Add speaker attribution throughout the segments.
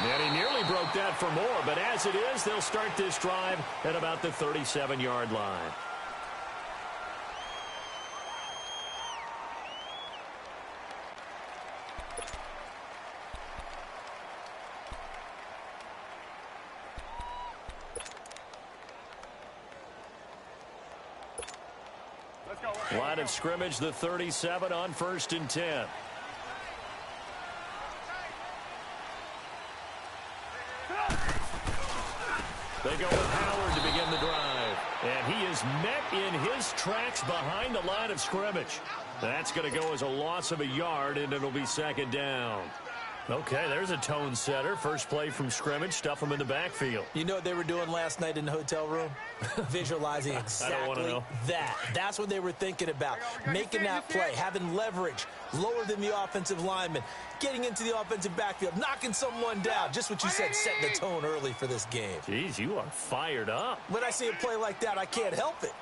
Speaker 1: And he nearly broke that for more, but as it is, they'll start this drive at about the 37-yard line. Line of scrimmage, the 37 on 1st and 10. They go with Howard to begin the drive. And he is met in his tracks behind the line of scrimmage. That's going to go as a loss of a yard, and it'll be 2nd down. Okay, there's a tone setter. First play from scrimmage, stuff them in the backfield.
Speaker 2: You know what they were doing last night in the hotel room? Visualizing exactly that. That's what they were thinking about. Making that play, having leverage, lower than the offensive lineman, getting into the offensive backfield, knocking someone down. Just what you said, setting the tone early for this game.
Speaker 1: Jeez, you are fired up.
Speaker 2: When I see a play like that, I can't help it.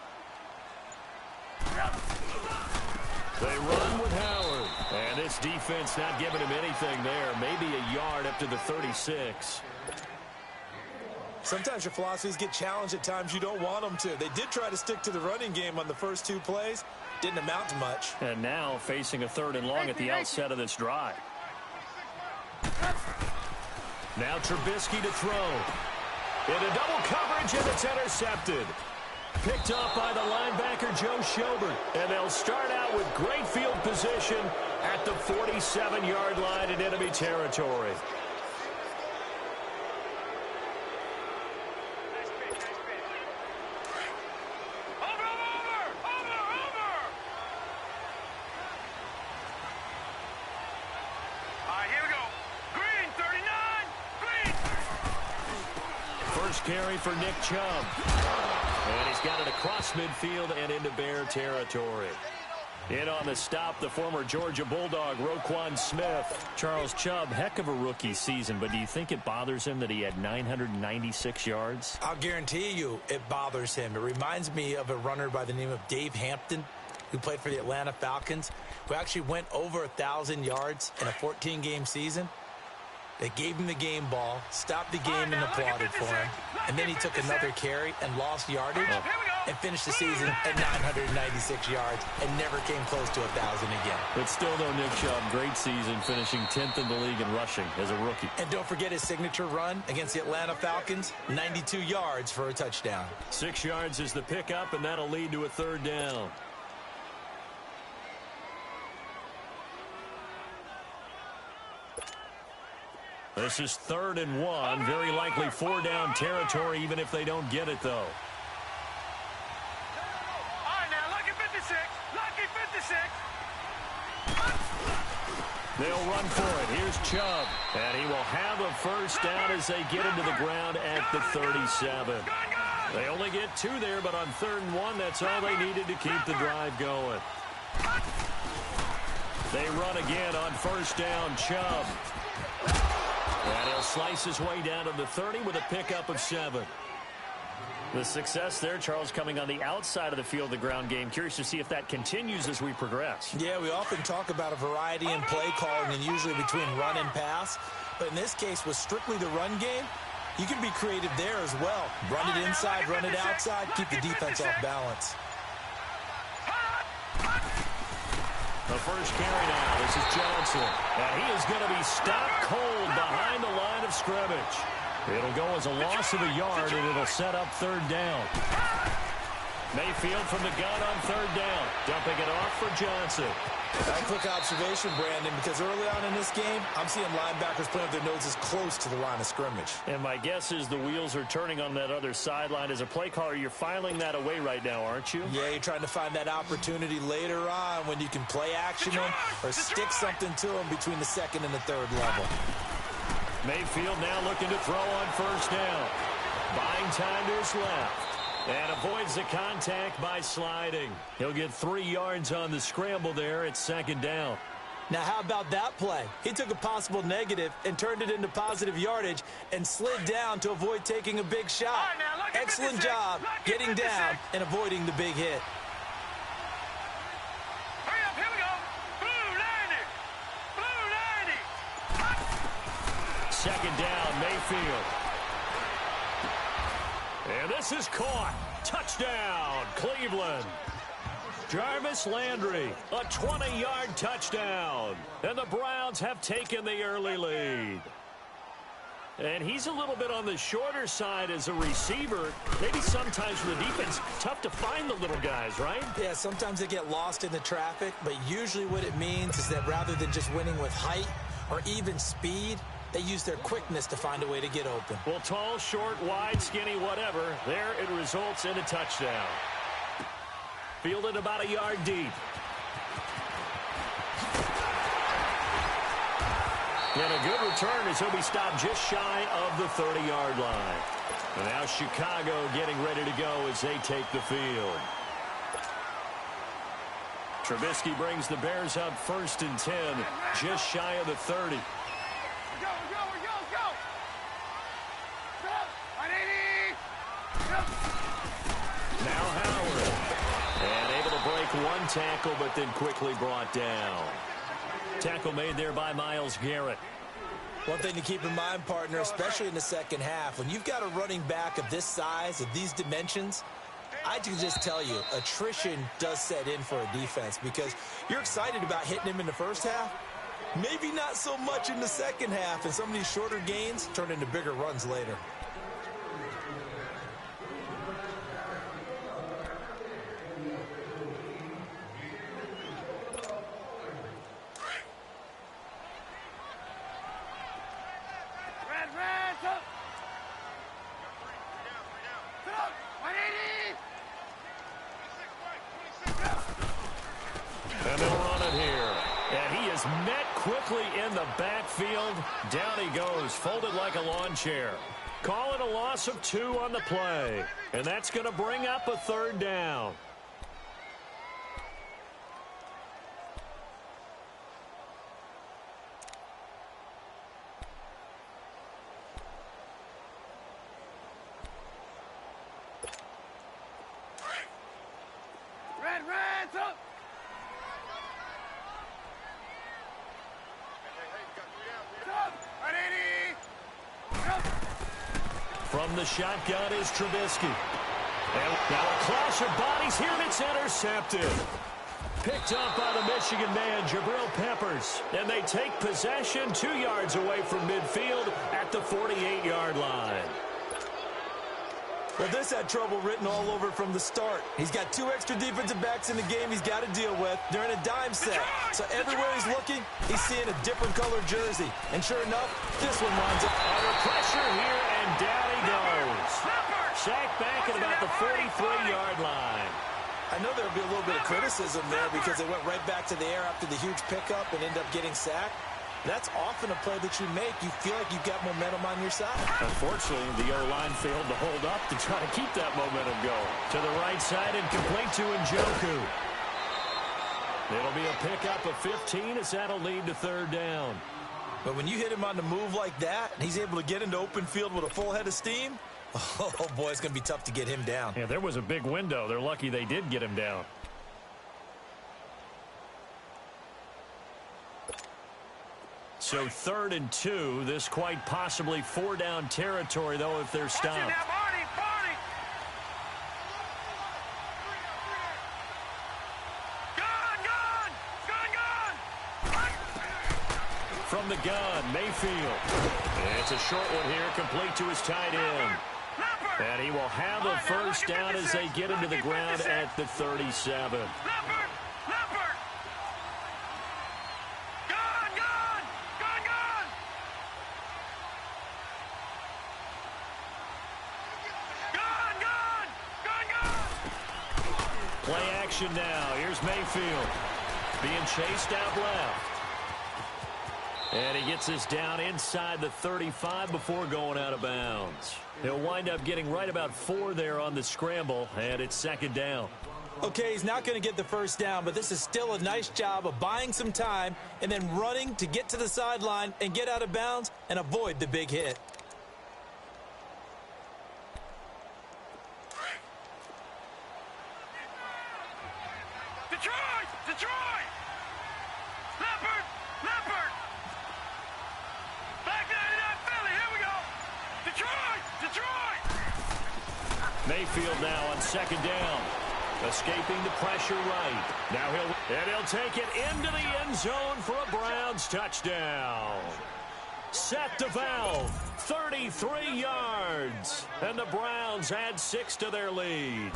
Speaker 1: They run with Howard. And this defense not giving him anything there. Maybe a yard up to the 36.
Speaker 2: Sometimes your philosophies get challenged at times you don't want them to. They did try to stick to the running game on the first 2 plays. Didn't amount to much.
Speaker 1: And now facing a 3rd and long at the outset of this drive. Now Trubisky to throw. Into double coverage, and it's intercepted. Picked up by the linebacker, Joe Schobert. And they'll start out with great field position at the 47-yard line in enemy territory. First carry for Nick Chubb. And he's got it across midfield and into Bear territory. In on the stop, the former Georgia Bulldog, Roquan Smith. Charles Chubb, heck of a rookie season, but do you think it bothers him that he had 996 yards?
Speaker 2: I'll guarantee you it bothers him. It reminds me of a runner by the name of Dave Hampton, who played for the Atlanta Falcons, who actually went over 1,000 yards in a 14-game season. They gave him the game ball, stopped the game, and applauded for him. And then he took another carry and lost yardage and finished the season at 996 yards and never came close to 1,000 again.
Speaker 1: But still, though, Nick Chubb, great season, finishing 10th in the league in rushing as a rookie.
Speaker 2: And don't forget his signature run against the Atlanta Falcons, 92 yards for a touchdown.
Speaker 1: 6 yards is the pickup, and that'll lead to a 3rd down. This is 3rd and 1. Very likely 4-down territory, even if they don't get it, though.
Speaker 3: All right, now, lucky 56. Lucky 56.
Speaker 1: They'll run for it. Here's Chubb. And he will have a first down as they get into the ground at the 37. They only get 2 there, but on 3rd and 1, that's all they needed to keep the drive going. They run again on 1st down, Chubb. And he'll slice his way down to the 30 with a pickup of 7. The success there, Charles, coming on the outside of the field, the ground game. Curious to see if that continues as we progress.
Speaker 2: Yeah, we often talk about a variety in play calling and usually between run and pass. But in this case, with strictly the run game, you can be creative there as well. Run it inside, run it outside, keep the defense off balance.
Speaker 1: The first carry now. This is Johnson. And he is going to be stopped cold behind the line of scrimmage. It'll go as a loss of a yard, and it'll set up 3rd down. Mayfield from the gun on 3rd down. Dumping it off for Johnson.
Speaker 2: A quick observation, Brandon, because early on in this game, I'm seeing linebackers playing with their noses close to the line of scrimmage.
Speaker 1: And my guess is the wheels are turning on that other sideline. As a play caller, you're filing that away right now, aren't you?
Speaker 2: Yeah, you're trying to find that opportunity later on when you can play action them or stick something to them between the 2nd and the 3rd level.
Speaker 1: Mayfield now looking to throw on 1st down. Buying time to his left. And avoids the contact by sliding. He'll get 3 yards on the scramble there at 2nd down.
Speaker 2: Now, how about that play? He took a possible negative and turned it into positive yardage and slid down to avoid taking a big shot. Excellent job getting down and avoiding the big hit.
Speaker 3: Hurry up, here we go. Blue 90. Blue 90.
Speaker 1: 2nd second down, Mayfield. And this is caught. Touchdown, Cleveland. Jarvis Landry, a 20-yard touchdown. And the Browns have taken the early lead. And he's a little bit on the shorter side as a receiver. Maybe sometimes for the defense, tough to find the little guys, right?
Speaker 2: Yeah, sometimes they get lost in the traffic, but usually what it means is that rather than just winning with height or even speed, they use their quickness to find a way to get open.
Speaker 1: Well, tall, short, wide, skinny, whatever, there it results in a touchdown. Fielded about a yard deep. And a good return as he'll be stopped just shy of the 30-yard line. And now Chicago getting ready to go as they take the field. Trubisky brings the Bears up 1st and 10, just shy of the 30.
Speaker 3: Go, go, go, go! Stop! 180!
Speaker 1: Now Howard. And able to break one tackle, but then quickly brought down. Tackle made there by Myles Garrett.
Speaker 2: One thing to keep in mind, partner, especially in the second half, when you've got a running back of this size, of these dimensions, I can just tell you, attrition does set in for a defense because you're excited about hitting him in the first half. Maybe not so much in the second half, and some of these shorter gains turn into bigger runs later.
Speaker 1: And they'll run it here. And he is met quickly in the backfield. Down he goes, folded like a lawn chair. Call it a loss of 2 on the play. And that's going to bring up a 3rd down. From the shotgun is Trubisky. And now a clash of bodies here, and it's intercepted. Picked up by the Michigan man, Jabril Peppers. And they take possession 2 yards away from midfield at the 48-yard line.
Speaker 2: Well, this had trouble written all over from the start. He's got 2 extra defensive backs in the game he's got to deal with. They're in a dime set. So everywhere he's looking, he's seeing a different colored jersey. And sure enough, this one winds up
Speaker 1: under pressure here, and down he goes. Sacked back at about the 43-yard line.
Speaker 2: I know there'll be a little bit of criticism there because they went right back to the air after the huge pickup and end up getting sacked. That's often a play that you make. You feel like you've got momentum on your side.
Speaker 1: Unfortunately, the O-line failed to hold up to try to keep that momentum going. To the right side and complete to Njoku. It'll be a pickup of 15 as that'll lead to 3rd down.
Speaker 2: But when you hit him on the move like that, and he's able to get into open field with a full head of steam, oh boy, it's going to be tough to get him down.
Speaker 1: Yeah, there was a big window. They're lucky they did get him down. So 3rd and 2. This quite possibly 4-down territory, though, if they're stopped. From the gun, Mayfield. It's a short one here, complete to his tight end. And he will have a 1st down as they get him to the ground at the 37. Play action now. Here's Mayfield being chased out left. And he gets this down inside the 35 before going out of bounds. He'll wind up getting right about 4 there on the scramble, and it's 2nd down.
Speaker 2: Okay, he's not going to get the 1st down, but this is still a nice job of buying some time and then running to get to the sideline and get out of bounds and avoid the big hit.
Speaker 3: Detroit! Leopard! Back 99 Philly, here Detroit!
Speaker 1: Mayfield now on second down. Escaping the pressure right. Now he'll take it into the end zone for a Browns touchdown. Set to valve, 33 yards. And the Browns add 6 to their lead.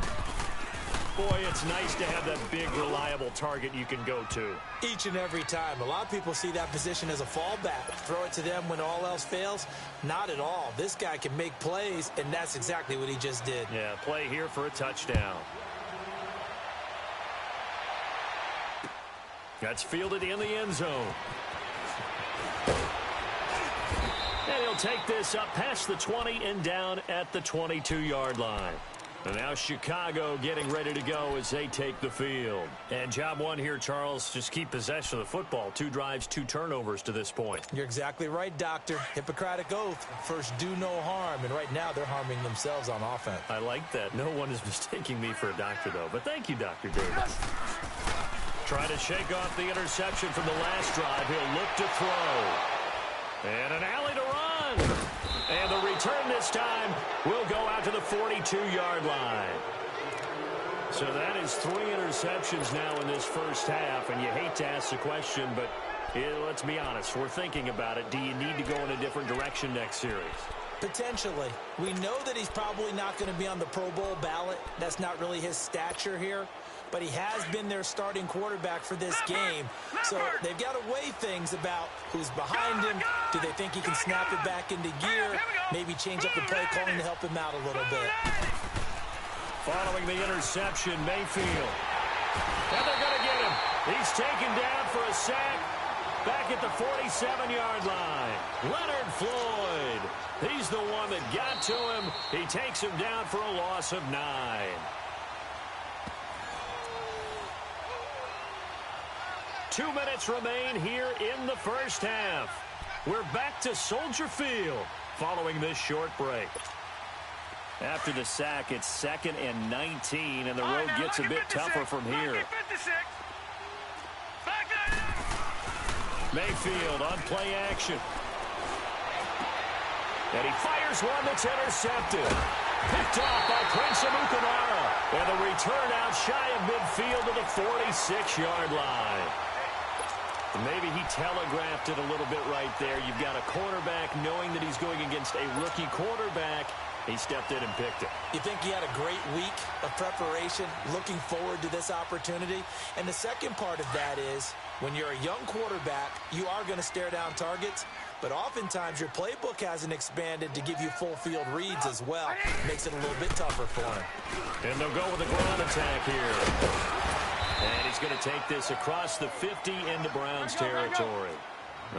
Speaker 1: Boy, it's nice to have that big, reliable target you can go to.
Speaker 2: Each and every time. A lot of people see that position as a fallback. Throw it to them when all else fails. Not at all. This guy can make plays, and that's exactly what he just did.
Speaker 1: Yeah, play here for a touchdown. That's fielded in the end zone. And he'll take this up past the 20 and down at the 22-yard line. And now Chicago getting ready to go as they take the field. And job one here, Charles, just keep possession of the football. 2 drives, 2 turnovers to this point.
Speaker 2: You're exactly right, Doctor. Hippocratic oath. First, do no harm. And right now, they're harming themselves on offense.
Speaker 1: I like that. No one is mistaking me for a doctor, though. But thank you, Dr. Davis. Trying to shake off the interception from the last drive. He'll look to throw. And an alley to run. And the return this time will go out to the 42-yard line. So that is 3 interceptions now in this first half. And you hate to ask the question, but let's be honest. We're thinking about it. Do you need to go in a different direction next series?
Speaker 2: Potentially. We know that he's probably not going to be on the Pro Bowl ballot. That's not really his stature here. But he has been their starting quarterback for this game. So they've got to weigh things about who's behind him. Do they think he can snap it back into gear? Maybe change up the play calling to help him out a little bit.
Speaker 1: Following the interception, Mayfield. And they're going to get him. He's taken down for a sack back at the 47-yard line. Leonard Floyd. He's the one that got to him. He takes him down for a loss of 9. Two minutes remain here in the first half. We're back to Soldier Field following this short break. After the sack, it's 2nd and 19, and the road gets a bit tougher from here. Mayfield on play action. And he fires one that's intercepted. Picked off by Prince Amukamara. And the return out shy of midfield to the 46-yard line. Maybe he telegraphed it a little bit right there. You've got a quarterback knowing that he's going against a rookie quarterback. He stepped in and picked it.
Speaker 2: You think he had a great week of preparation, looking forward to this opportunity? And the second part of that is, when you're a young quarterback, you are going to stare down targets, but oftentimes your playbook hasn't expanded to give you full field reads as well. Makes it a little bit tougher for him.
Speaker 1: And they'll go with a ground attack here. And he's going to take this across the 50 into Browns territory.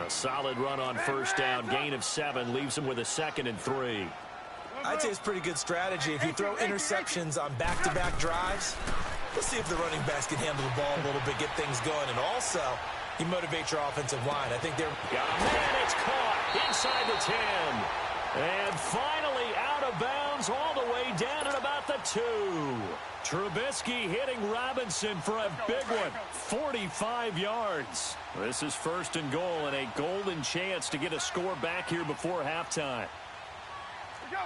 Speaker 1: A solid run on first down. Gain of 7 leaves him with a 2nd and 3.
Speaker 2: I'd say it's pretty good strategy. If you throw interceptions on back-to-back drives, let's see if the running backs can handle the ball a little bit, get things going. And also, you motivate your offensive line. I think they're...
Speaker 1: Man, it's caught inside the 10. And finally out of bounds all the way down at about the 2. Trubisky hitting Robinson for a big one. 45 yards. This is 1st and goal and a golden chance to get a score back here before halftime.
Speaker 3: We go.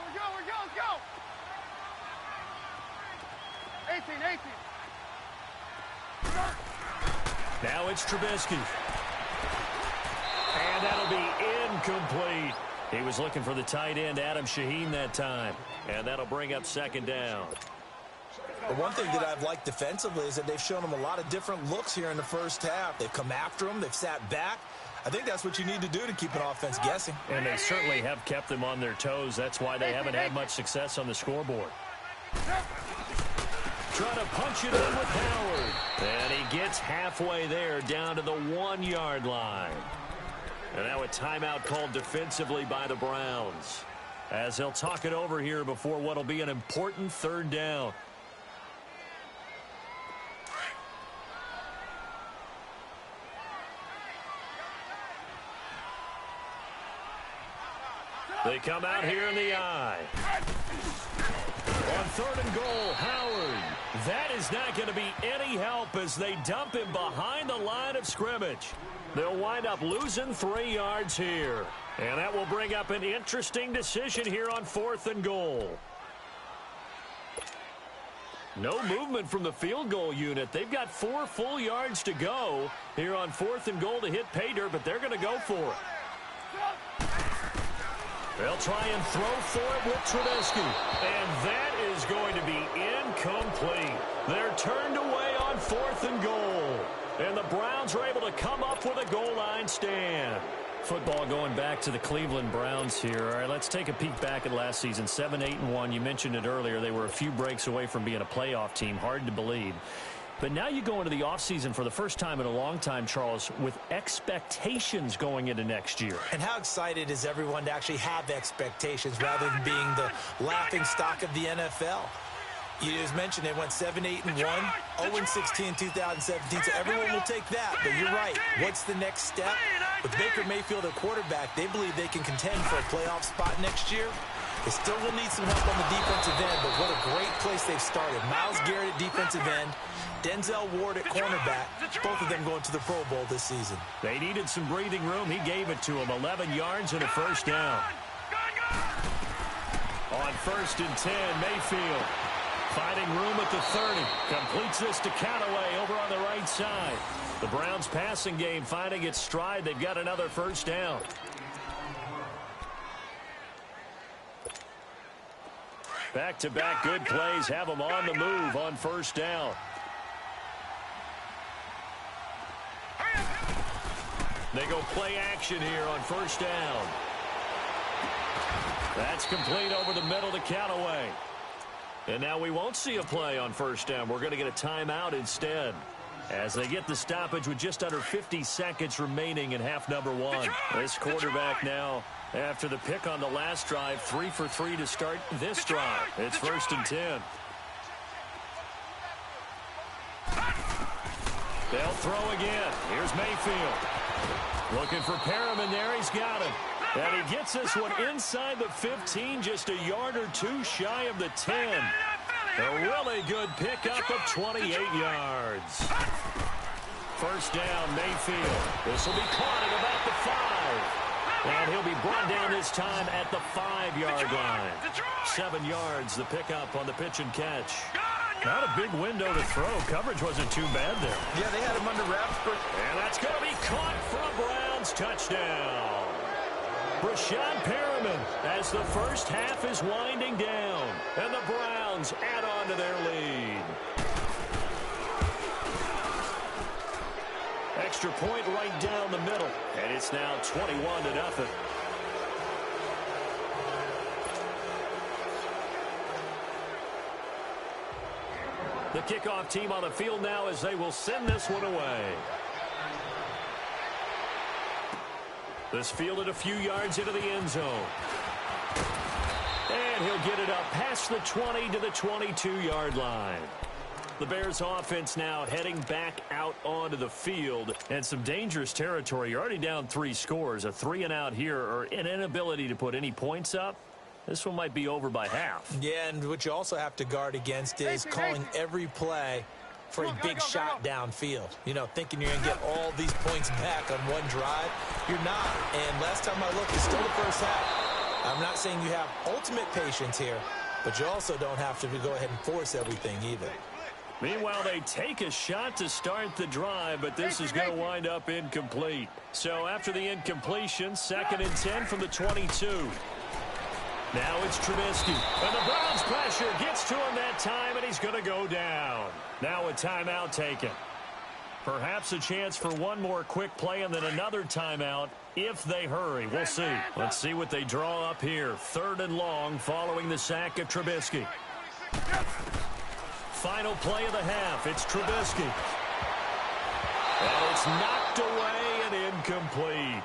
Speaker 3: 18.
Speaker 1: Now it's Trubisky. And that'll be incomplete. He was looking for the tight end, Adam Shaheen, that time. And that'll bring up 2nd down.
Speaker 2: The one thing that I've liked defensively is that they've shown him a lot of different looks here in the first half. They've come after him. They've sat back. I think that's what you need to do to keep an offense guessing.
Speaker 1: And they certainly have kept them on their toes. That's why they haven't had much success on the scoreboard. Trying to punch it in with Howard. And he gets halfway there down to the 1-yard line. And now a timeout called defensively by the Browns, as they'll talk it over here before what will be an important 3rd down. They come out here in the eye. On 3rd and goal, Howard. That is not going to be any help as they dump him behind the line of scrimmage. They'll wind up losing 3 yards here. And that will bring up an interesting decision here on 4th and goal. No movement from the field goal unit. They've got 4 full yards to go here on 4th and goal to hit pay dirt, but they're going to go for it. They'll try and throw for it with Trubisky. And that is going to be incomplete. They're turned away on 4th and goal. And the Browns are able to come up with a goal line stand. Football going back to the Cleveland Browns here. All right, let's take a peek back at last season. 7-8-1. You mentioned it earlier. They were a few breaks away from being a playoff team. Hard to believe. But now you go into the offseason for the first time in a long time, Charles, with expectations going into next year.
Speaker 2: And how excited is everyone to actually have expectations rather than being the laughing stock of the NFL? You just mentioned they went 7-8-1, 0-16 in 2017, so everyone will take that. But you're right. What's the next step? With Baker Mayfield at quarterback, they believe they can contend for a playoff spot next year. They still will need some help on the defensive end, but what a great place they've started. Myles Garrett at defensive end, Denzel Ward at cornerback, both of them going to the Pro Bowl this season.
Speaker 1: They needed some breathing room. He gave it to them. 11 yards and a first down. On 1st and 10, Mayfield finding room at the 30. Completes this to Callaway over on the right side. The Browns passing game finding its stride. They've got another first down. Back-to-back good plays have them on the move on first down. They go play action here on first down. That's complete over the middle to Callaway. And now we won't see a play on first down. We're going to get a timeout instead, as they get the stoppage with just under 50 seconds remaining in half number 1. This quarterback now, after the pick on the last drive, 3 for 3 to start this drive. It's 1st and 10. They'll throw again. Here's Mayfield. Looking for Perriman there. He's got him. And he gets this one inside the 15, just a yard or 2 shy of the 10. A really good pickup of 28 yards. First down, Mayfield. This will be caught at about the 5. And he'll be brought down this time at the 5-yard line. 7 yards, the pickup on the pitch and catch. Not a big window to throw. Coverage wasn't too bad there.
Speaker 2: Yeah, they had him under wraps.
Speaker 1: And that's going to be caught for a Browns touchdown. Breshad Perriman as the first half is winding down. And the Browns add on to their lead. Extra point right down the middle. And it's now 21-0. The kickoff team on the field now as they will send this one away. This fielded a few yards into the end zone. And he'll get it up past the 20 to the 22-yard line. The Bears offense now heading back out onto the field. And some dangerous territory. You're already down 3 scores. A 3-and-out here or an inability to put any points up. This one might be over by half.
Speaker 2: Yeah, and what you also have to guard against is calling every play for a big shot downfield. You know, thinking you're going to get all these points back on one drive. You're not. And last time I looked, it's still the first half. I'm not saying you have ultimate patience here, but you also don't have to go ahead and force everything either.
Speaker 1: Meanwhile, they take a shot to start the drive, but this is going to wind up incomplete. So after the incompletion, 2nd and 10 from the 22. Now it's Trubisky. And the Browns pressure gets to him that time, and he's going to go down. Now a timeout taken. Perhaps a chance for one more quick play and then another timeout if they hurry. We'll see. Let's see what they draw up here. 3rd and long following the sack of Trubisky. Final play of the half. It's Trubisky. And it's knocked away and incomplete.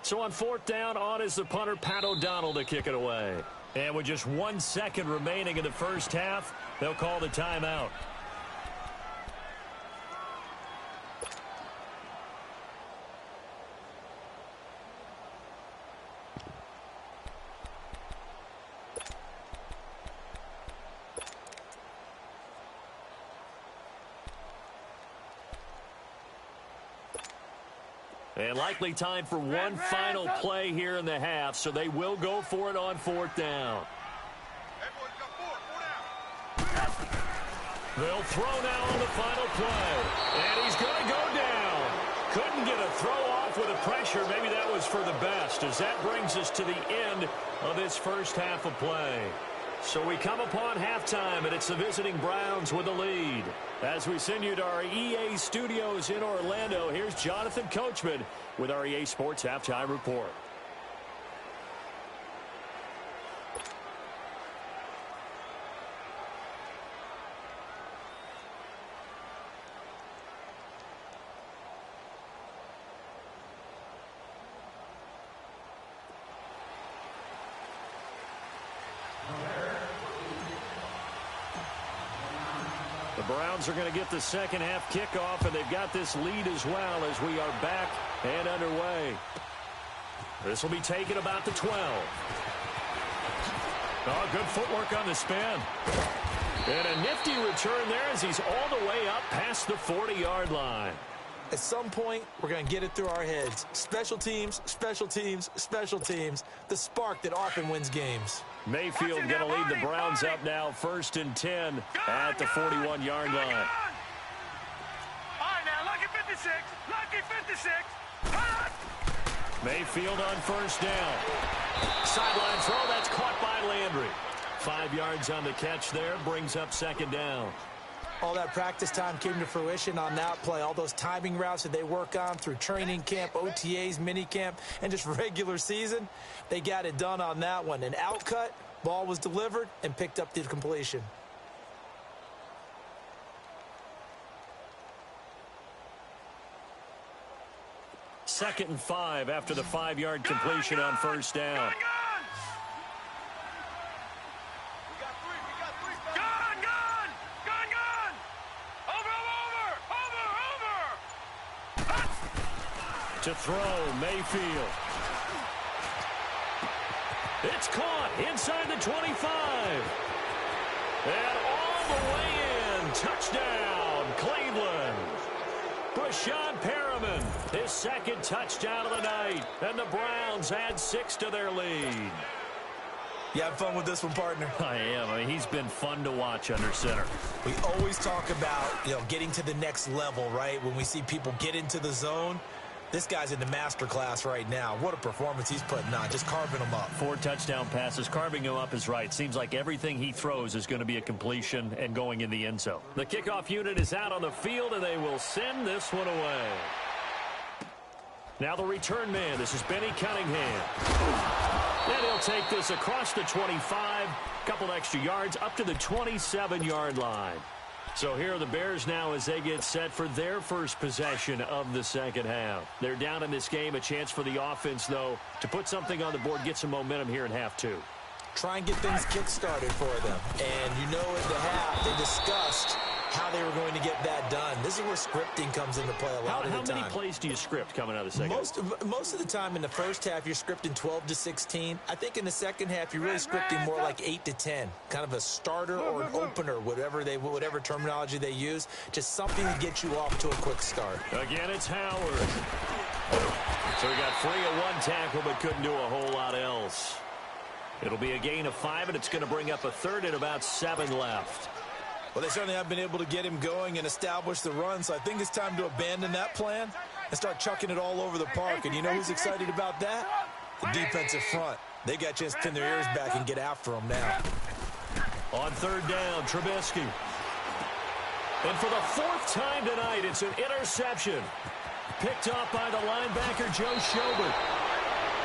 Speaker 1: So on 4th down, on is the punter, Pat O'Donnell, to kick it away. And with just 1 second remaining in the first half, they'll call the timeout. And likely time for one final play here in the half, so they will go for it on 4th down. They'll throw now on the final play. And he's going to go down. Couldn't get a throw off with the pressure. Maybe that was for the best, as that brings us to the end of this first half of play. So we come upon halftime, and it's the visiting Browns with the lead. As we send you to our EA studios in Orlando, here's Jonathan Coachman with our EA Sports Halftime Report. The Browns are going to get the second half kickoff, and they've got this lead as well as we are back and underway. This will be taken about the 12. Oh, good footwork on the spin. And a nifty return there as he's all the way up past the 40-yard line.
Speaker 2: At some point, we're going to get it through our heads. Special teams, special teams, special teams. The spark that often wins games.
Speaker 1: Mayfield going to lead the Browns up now, 1st and 10 at the 41-yard line.
Speaker 3: All right, now, lucky 56. Lucky 56.
Speaker 1: Mayfield on 1st down. Sideline throw, that's caught by Landry. 5 yards on the catch there, brings up 2nd down.
Speaker 2: All that practice time came to fruition on that play. All those timing routes that they work on through training camp, OTAs, minicamp, and just regular season, they got it done on that one. An outcut, ball was delivered, and picked up the completion.
Speaker 1: Second and 5 after the 5-yard completion on 1st down. To throw, Mayfield. It's caught inside the 25. And all the way in. Touchdown, Cleveland. Brashad Perriman, his 2nd touchdown of the night. And the Browns add 6 to their lead.
Speaker 2: You have fun with this one, partner?
Speaker 1: I am. I mean, he's been fun to watch under center.
Speaker 2: We always talk about, getting to the next level, right? When we see people get into the zone. This guy's in the master class right now. What a performance he's putting on, just carving them up.
Speaker 1: 4 touchdown passes. Carving him up is right. Seems like everything he throws is going to be a completion and going in the end zone. The kickoff unit is out on the field, and they will send this one away. Now the return man. This is Benny Cunningham. And he'll take this across the 25, couple extra yards, up to the 27-yard line. So here are the Bears now as they get set for their first possession of the second half. They're down in this game. A chance for the offense, though, to put something on the board, get some momentum here in half 2.
Speaker 2: Try and get things kick-started for them. And at the half, they discussed how they were going to get that done. This is where scripting comes into play a lot of the time.
Speaker 1: How many plays do you script coming out of the second half?
Speaker 2: Most of the time in the first half, you're scripting 12 to 16. I think in the second half, you're really scripting more like 8 to 10. Kind of a starter or an opener, whatever terminology they use. Just something to get you off to a quick start.
Speaker 1: Again, it's Howard. So he got free of 1 tackle, but couldn't do a whole lot else. It'll be a gain of 5, and it's going to bring up a 3rd and about 7 left.
Speaker 2: Well, they certainly have been able to get him going and establish the run, so I think it's time to abandon that plan and start chucking it all over the park. And you know who's excited about that? The defensive front. They got a chance to pin their ears back and get after him now.
Speaker 1: On 3rd down, Trubisky. And for the 4th time tonight, it's an interception. Picked up by the linebacker, Joe Schobert.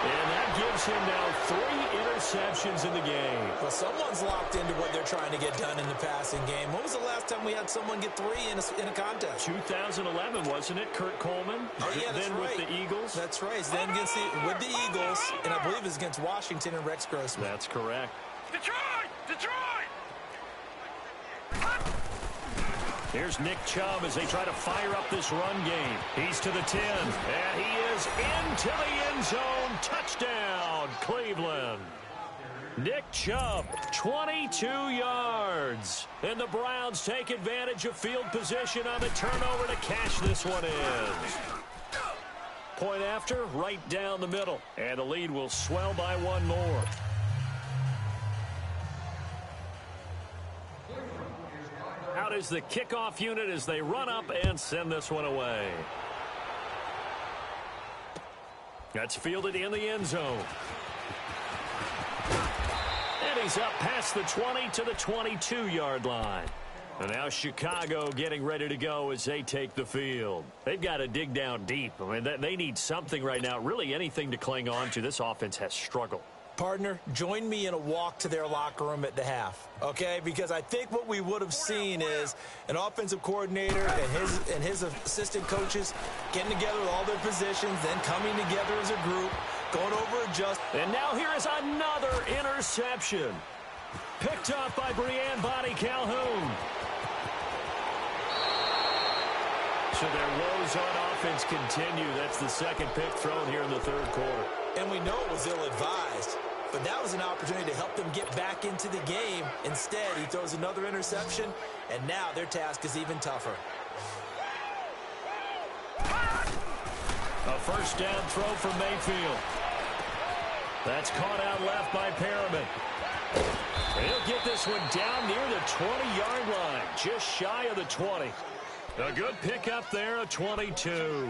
Speaker 1: And that gives him now 3 interceptions in the game.
Speaker 2: Well, someone's locked into what they're trying to get done in the passing game. When was the last time we had someone get 3 in a contest?
Speaker 1: 2011, wasn't it? Kurt Coleman.
Speaker 2: Oh, yeah, that's
Speaker 1: then
Speaker 2: right.
Speaker 1: With the Eagles.
Speaker 2: That's right. Then with the Eagles, and I believe it was against Washington and Rex Grossman.
Speaker 1: That's correct.
Speaker 3: Detroit! Detroit!
Speaker 1: Here's Nick Chubb as they try to fire up this run game. He's to the 10, and he is into the end zone. Touchdown, Cleveland. Nick Chubb, 22 yards. And the Browns take advantage of field position on the turnover to cash this one in. Point after, right down the middle. And the lead will swell by one more. Out is the kickoff unit as they run up and send this one away. That's fielded in the end zone. And he's up past the 20 to the 22-yard line. And now Chicago getting ready to go as they take the field. They've got to dig down deep. I mean, they need something right now, really anything to cling on to. This offense has struggled.
Speaker 2: Partner, join me in a walk to their locker room at the half, okay? Because I think what we would have seen is an offensive coordinator and his assistant coaches getting together with all their positions, then coming together as a group, going over adjust.
Speaker 1: And now here is another interception. Picked up by Breanne Bonnie Calhoun. So their woes on offense continue. That's the second pick thrown here in the third quarter.
Speaker 2: And we know it was ill-advised, but that was an opportunity to help them get back into the game. Instead, he throws another interception, and now their task is even tougher.
Speaker 1: A first down throw from Mayfield. That's caught out left by Perriman. He'll get this one down near the 20-yard line, just shy of the 20. A good pickup there, a 22.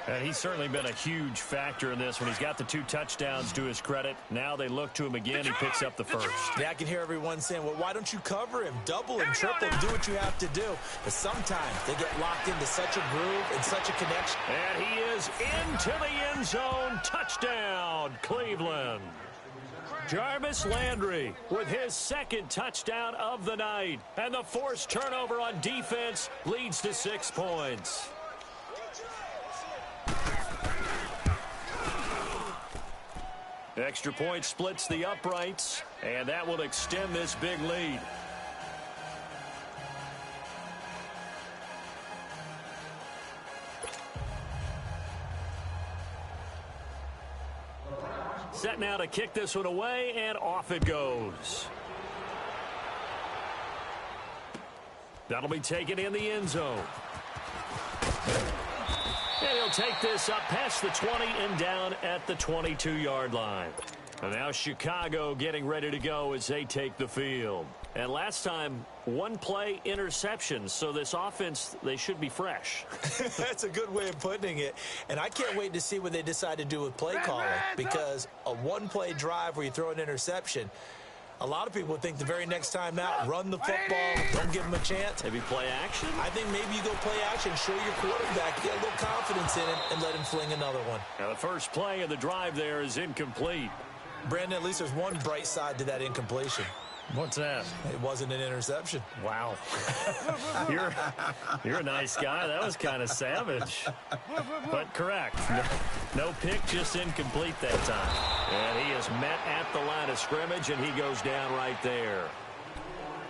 Speaker 1: And he's certainly been a huge factor in this when he's got the 2 touchdowns to his credit. Now they look to him again. He picks up the first.
Speaker 2: Yeah, I can hear everyone saying, well, why don't you cover him, double him, triple him, do what you have to do. But sometimes they get locked into such a groove and such a connection.
Speaker 1: And he is into the end zone. Touchdown, Cleveland. Jarvis Landry with his second touchdown of the night. And the forced turnover on defense leads to 6 points. Extra point splits the uprights, and that will extend this big lead. Set now to kick this one away, and off it goes. That'll be taken in the end zone. And he'll take this up past the 20 and down at the 22-yard line. And now Chicago getting ready to go as they take the field. And last time, 1-play interception. So this offense, they should be fresh.
Speaker 2: That's a good way of putting it. And I can't wait to see what they decide to do with play calling. Because a 1-play drive where you throw an interception, a lot of people think the very next time out, run the football, don't give them a chance.
Speaker 1: Maybe play action?
Speaker 2: I think maybe you go play action, show your quarterback, get a little confidence in him, and let him fling another one.
Speaker 1: Now the first play of the drive there is incomplete.
Speaker 2: Brandon, at least there's one bright side to that incompletion.
Speaker 1: What's that?
Speaker 2: It wasn't an interception.
Speaker 1: Wow. You're a nice guy. That was kind of savage. But correct. No pick, just incomplete that time. And he is met at the line of scrimmage, and he goes down right there.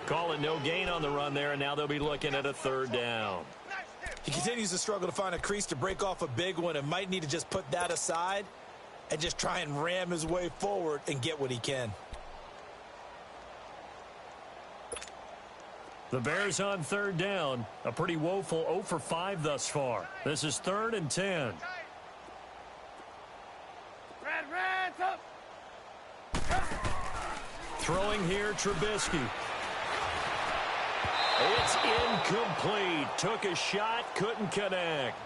Speaker 1: Calling no gain on the run there, and now they'll be looking at a third down.
Speaker 2: He continues to struggle to find a crease to break off a big one and might need to just put that aside and just try and ram his way forward and get what he can.
Speaker 1: The Bears on third down. A pretty woeful 0 for 5 thus far. This is 3rd and 10. Throwing here, Trubisky. It's incomplete. Took a shot, couldn't connect.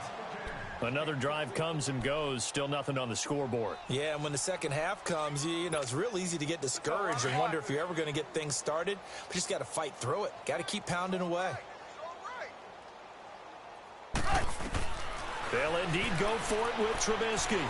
Speaker 1: Another drive comes and goes. Still nothing on the scoreboard.
Speaker 2: Yeah, and when the second half comes, you know, it's real easy to get discouraged and wonder if you're ever going to get things started. But you just got to fight through it. Got to keep pounding away.
Speaker 1: They'll indeed go for it with Trubisky.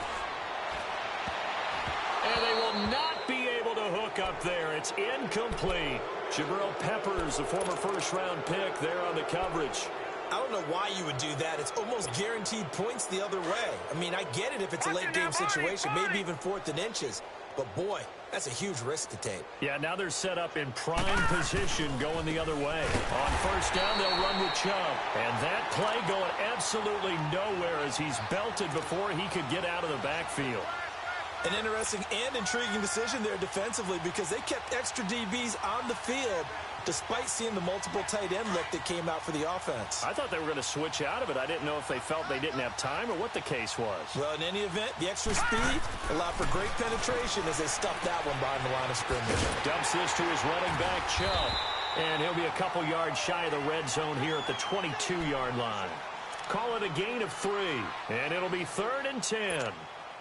Speaker 1: And they will not be able to hook up there. It's incomplete. Jabril Peppers, the former first-round pick, there on the coverage.
Speaker 2: I don't know why you would do that. It's almost guaranteed points the other way. I mean, I get it if it's a late-game situation, maybe even 4th and inches. But, boy, that's a huge risk to take.
Speaker 1: Yeah, now they're set up in prime position going the other way. On first down, they'll run with Chubb. And that play going absolutely nowhere as he's belted before he could get out of the backfield.
Speaker 2: An interesting and intriguing decision there defensively because they kept extra DBs on the field despite seeing the multiple tight end look that came out for the offense.
Speaker 1: I thought they were going to switch out of it. I didn't know if they felt they didn't have time or what the case was.
Speaker 2: Well, in any event, the extra speed allowed for great penetration as they stuffed that one behind the line of scrimmage.
Speaker 1: Dumps this to his running back, Chubb. And he'll be a couple yards shy of the red zone here at the 22-yard line. Call it a gain of 3, and it'll be 3rd and 10.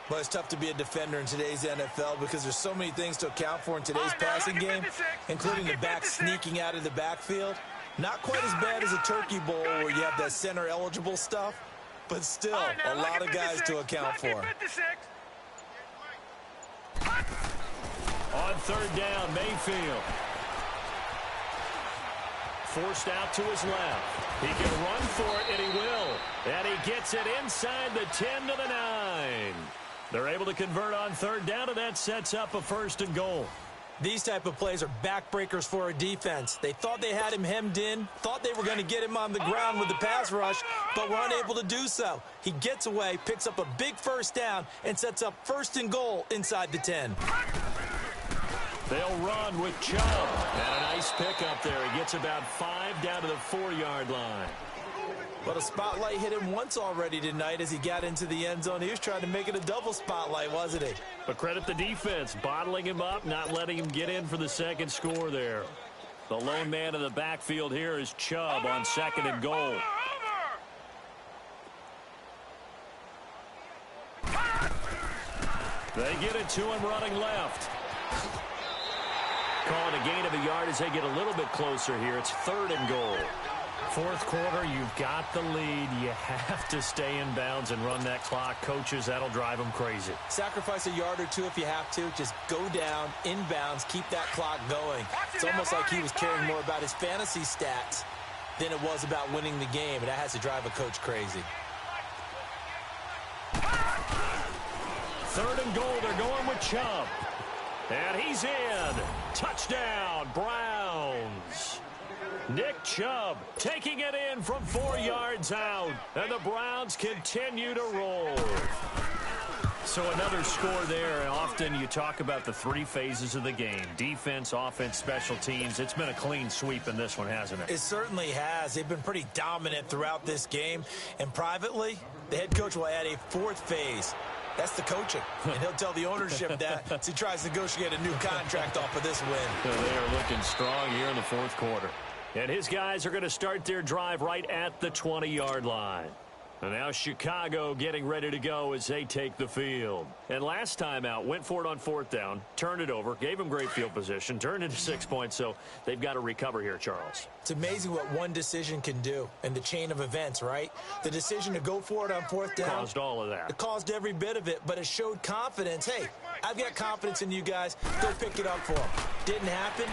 Speaker 2: Well, it's tough to be a defender in today's NFL because there's so many things to account for in today's passing game, including the back sneaking out of the backfield. Not quite as bad as a turkey bowl where you have that center-eligible stuff, but still a lot of guys to account for.
Speaker 1: On 3rd down, Mayfield. Forced out to his left. He can run for it, and he will. And he gets it inside the 10 to the 9. They're able to convert on 3rd down, and that sets up a 1st and goal.
Speaker 2: These type of plays are backbreakers for a defense. They thought they had him hemmed in, thought they were going to get him on the ground with the pass rush, but were unable to do so. He gets away, picks up a big 1st down, and sets up 1st and goal inside the 10.
Speaker 1: They'll run with Chubb. And a nice pick up there. He gets about 5 down to the 4-yard line.
Speaker 2: But a spotlight hit him once already tonight as he got into the end zone. He was trying to make it a double spotlight, wasn't he?
Speaker 1: But credit the defense, bottling him up, not letting him get in for the 2nd score there. The lone man in the backfield here is Chubb on 2nd and goal. They get it to him running left. Call it a gain of a yard as they get a little bit closer here. It's 3rd and goal. 4th quarter, you've got the lead. You have to stay in bounds and run that clock. Coaches, that'll drive them crazy.
Speaker 2: Sacrifice a yard or two if you have to. Just go down, in bounds, keep that clock going. It's almost like he was caring more about his fantasy stats than it was about winning the game, and that has to drive a coach crazy.
Speaker 1: 3rd and goal, they're going with Chubb. And he's in. Touchdown, Browns. Nick Chubb taking it in from 4 yards out. And the Browns continue to roll. So another score there. And often you talk about the 3 phases of the game. Defense, offense, special teams. It's been a clean sweep in this one, hasn't it?
Speaker 2: It certainly has. They've been pretty dominant throughout this game. And privately, the head coach will add a 4th phase. That's the coaching. And he'll tell the ownership that as he tries to negotiate a new contract off of this win.
Speaker 1: They are looking strong here in the 4th quarter. And his guys are going to start their drive right at the 20-yard line. And now Chicago getting ready to go as they take the field. And last time out, went for it on 4th down, turned it over, gave them great field position, turned it to 6 points, so they've got to recover here, Charles.
Speaker 2: It's amazing what one decision can do in the chain of events, right? The decision to go for it on 4th down.
Speaker 1: Caused all of that.
Speaker 2: It caused every bit of it, but it showed confidence. Hey, I've got confidence in you guys. Go pick it up for them. Didn't happen.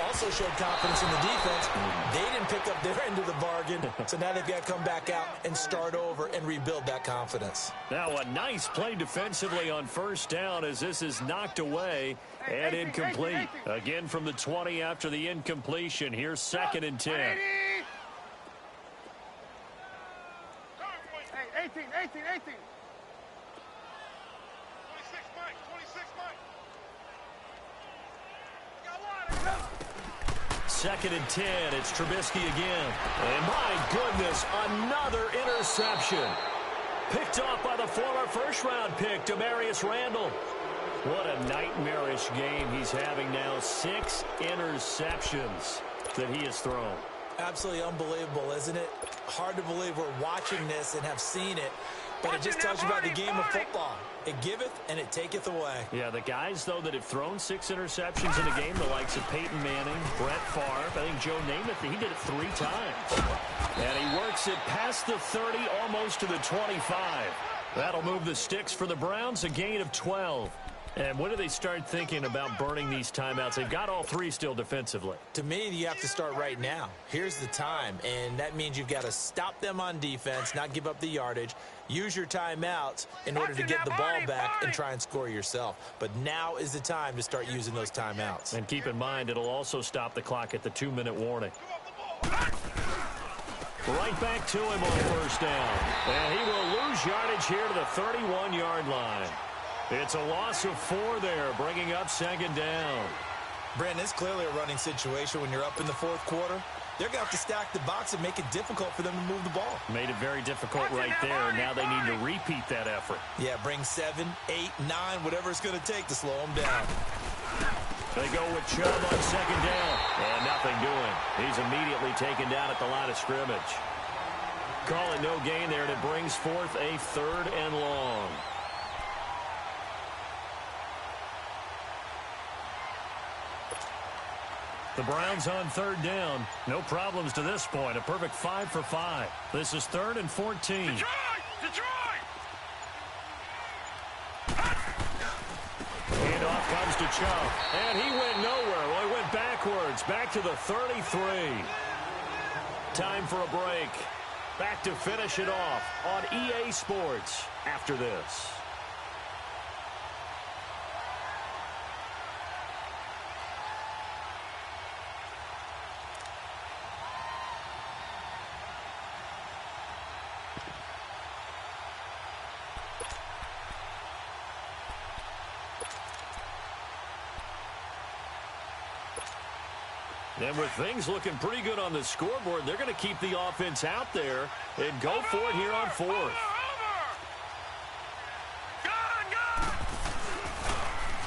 Speaker 2: Also showed confidence in the defense. They didn't pick up their end of the bargain, so now they've got to come back out and start over and rebuild that confidence.
Speaker 1: Now a nice play defensively on 1st down as this is knocked away and incomplete. Again from the 20 after the incompletion. Here's 2nd and 10.
Speaker 3: 18, 18. 26, Mike. 26, Mike.
Speaker 1: 2nd and 10. It's Trubisky again. And my goodness, another interception. Picked off by the former 1st-round pick, Demarius Randall. What a nightmarish game he's having now. 6 interceptions that he has thrown.
Speaker 2: Absolutely unbelievable, isn't it? Hard to believe we're watching this and have seen it, but it just tells you about the game of football. It giveth and it taketh away.
Speaker 1: Yeah, the guys, though, that have thrown 6 interceptions in a game, the likes of Peyton Manning, Brett Favre, I think Joe Namath, he did it 3 times. And he works it past the 30, almost to the 25. That'll move the sticks for the Browns, a gain of 12. And when do they start thinking about burning these timeouts? They've got all 3 still defensively.
Speaker 2: To me, you have to start right now. Here's the time, and that means you've got to stop them on defense, not give up the yardage, use your timeouts in order to get the ball back and try and score yourself. But now is the time to start using those timeouts.
Speaker 1: And keep in mind, it'll also stop the clock at the 2-minute warning. Right back to him on 1st down. And he will lose yardage here to the 31-yard line. It's a loss of 4 there, bringing up 2nd down.
Speaker 2: Brandon, it's clearly a running situation when you're up in the fourth quarter. They're going to have to stack the box and make it difficult for them to move the ball.
Speaker 1: Made it very difficult right there. Now they need to repeat that effort.
Speaker 2: Yeah, bring 7, 8, 9, whatever it's going to take to slow them down.
Speaker 1: They go with Chubb on second down. And nothing doing. He's immediately taken down at the line of scrimmage. Call it no gain there, and it brings forth a 3rd and long. The Browns on 3rd down. No problems to this point. A perfect 5 for 5. This is 3rd and 14.
Speaker 3: Detroit!
Speaker 1: Handoff comes to Chubb. And he went nowhere. Well, he went backwards. Back to the 33. Time for a break. Back to finish it off on EA Sports after this. And with things looking pretty good on the scoreboard, they're going to keep the offense out there and go for it here on 4th.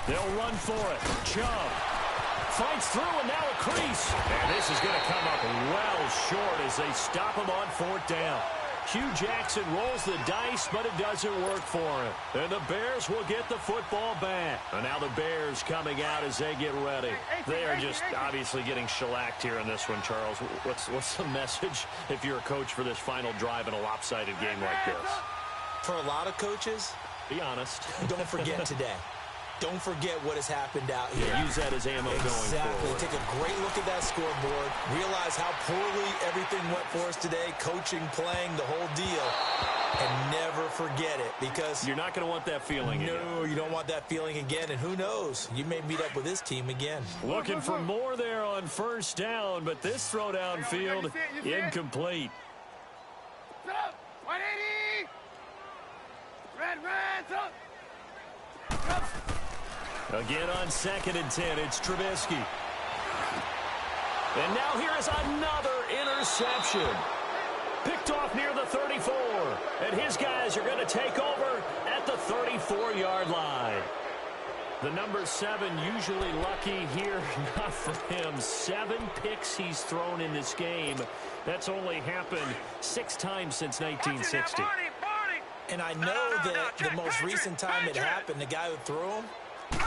Speaker 1: They'll run for it. Chubb fights through, and now a crease. And this is going to come up well short as they stop him on 4th down. Hugh Jackson rolls the dice, but it doesn't work for him. And the Bears will get the football back. And now the Bears coming out as they get ready. They are just obviously getting shellacked here in this one, Charles. What's the message if you're a coach for this final drive in a lopsided game like this?
Speaker 2: For a lot of coaches,
Speaker 1: be honest.
Speaker 2: Don't forget today. Don't forget what has happened out here.
Speaker 1: Use that as ammo going forward.
Speaker 2: Take a great look at that scoreboard. Realize how poorly everything went for us today. Coaching, playing, the whole deal. And never forget it, because
Speaker 1: you're not going to want that feeling again.
Speaker 2: No, you don't want that feeling again. And who knows? You may meet up with this team again.
Speaker 1: Looking for more there on 1st down, but this throw downfield incomplete.
Speaker 3: 180! Red, up!
Speaker 1: Again on 2nd and 10, it's Trubisky. And now here is another interception. Picked off near the 34. And his guys are going to take over at the 34-yard line. The number 7 usually lucky here, not for him. 7 picks he's thrown in this game. That's only happened 6 times since 1960.
Speaker 2: And I know that the most recent time it happened, the guy who threw him,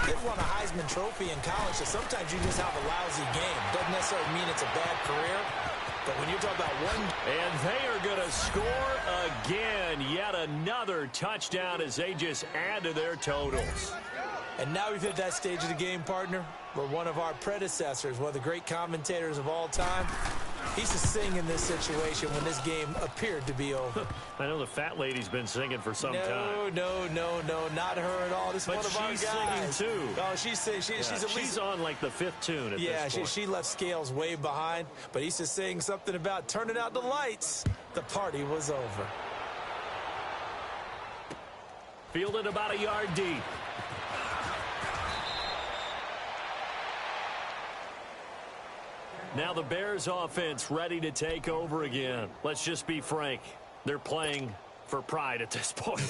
Speaker 2: they won a Heisman Trophy in college, so sometimes you just have a lousy game. Doesn't necessarily mean it's a bad career, but when you're talking about one...
Speaker 1: And they are going to score again. Yet another touchdown as they just add to their totals.
Speaker 2: And now we've hit that stage of the game, partner, where one of our predecessors, one of the great commentators of all time, he used to sing in this situation when this game appeared to be over.
Speaker 1: I know the fat lady's been singing for some time.
Speaker 2: No, not her at all. This is one of our guys.
Speaker 1: But she's singing, too.
Speaker 2: Oh, she's at least...
Speaker 1: She's on, like, the 5th tune at this point.
Speaker 2: She left Scales way behind, but he used to sing something about turning out the lights. The party was over.
Speaker 1: Fielded about a yard deep. Now the Bears offense ready to take over again. Let's just be frank. They're playing for pride at this point.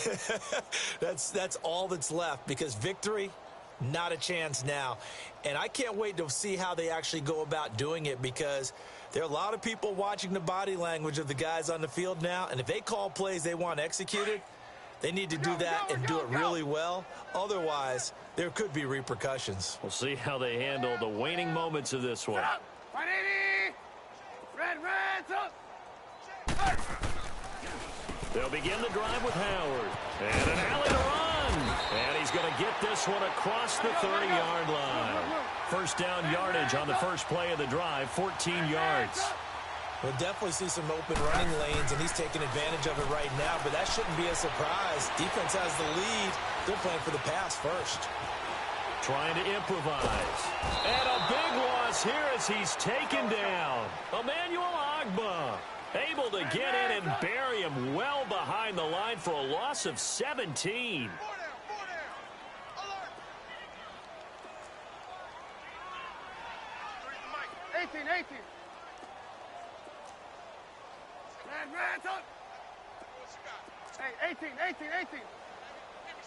Speaker 2: That's all that's left, because victory, not a chance now. And I can't wait to see how they actually go about doing it, because there are a lot of people watching the body language of the guys on the field now, and if they call plays they want executed, they need to do that and do it really well. Otherwise, there could be repercussions.
Speaker 1: We'll see how they handle the waning moments of this one.
Speaker 3: 180! Red, up!
Speaker 1: They'll begin the drive with Howard. And an alley to run. And he's going to get this one across the 30-yard line. First down yardage on the first play of the drive, 14 yards.
Speaker 2: We'll definitely see some open running lanes, and he's taking advantage of it right now, but that shouldn't be a surprise. Defense has the lead. They're playing for the pass first.
Speaker 1: Trying to improvise. And a big loss here as he's taken down. Emmanuel Ogbah able to get in and bury him well behind the line for a loss of 17.
Speaker 3: Red, up. Hey, 18. Give me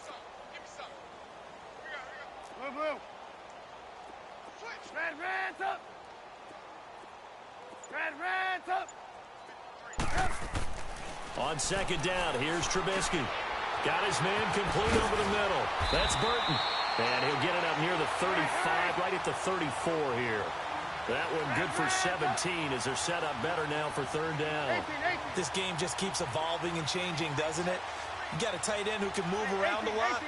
Speaker 3: some. Blue. Red's up. Red's up.
Speaker 1: On second down, here's Trubisky. Got his man complete over the middle. That's Burton. And he'll get it up near the 35, right at the 34 here. That one good for 17 as they're set up better now for third down.
Speaker 2: This game just keeps evolving and changing, doesn't it? You got a tight end who can move around a lot,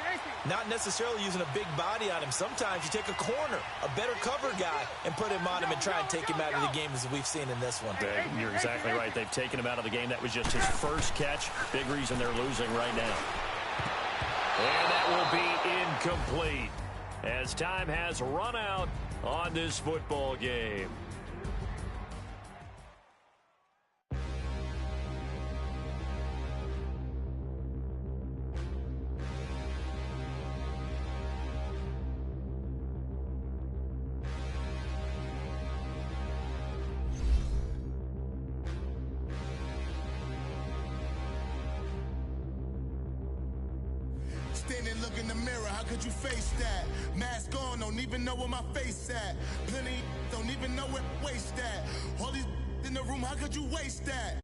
Speaker 2: not necessarily using a big body on him. Sometimes you take a corner, a better cover guy, and put him on him and try and take him out of the game as we've seen in this one.
Speaker 1: You're exactly right. They've taken him out of the game. That was just his first catch. Big reason they're losing right now. And that will be incomplete as time has run out on this football game.
Speaker 4: Standing, look in the mirror, how could you face that? Mask on, don't even know where my face at. Plenty don't even know where waist at. All these in the room, how could you waste that?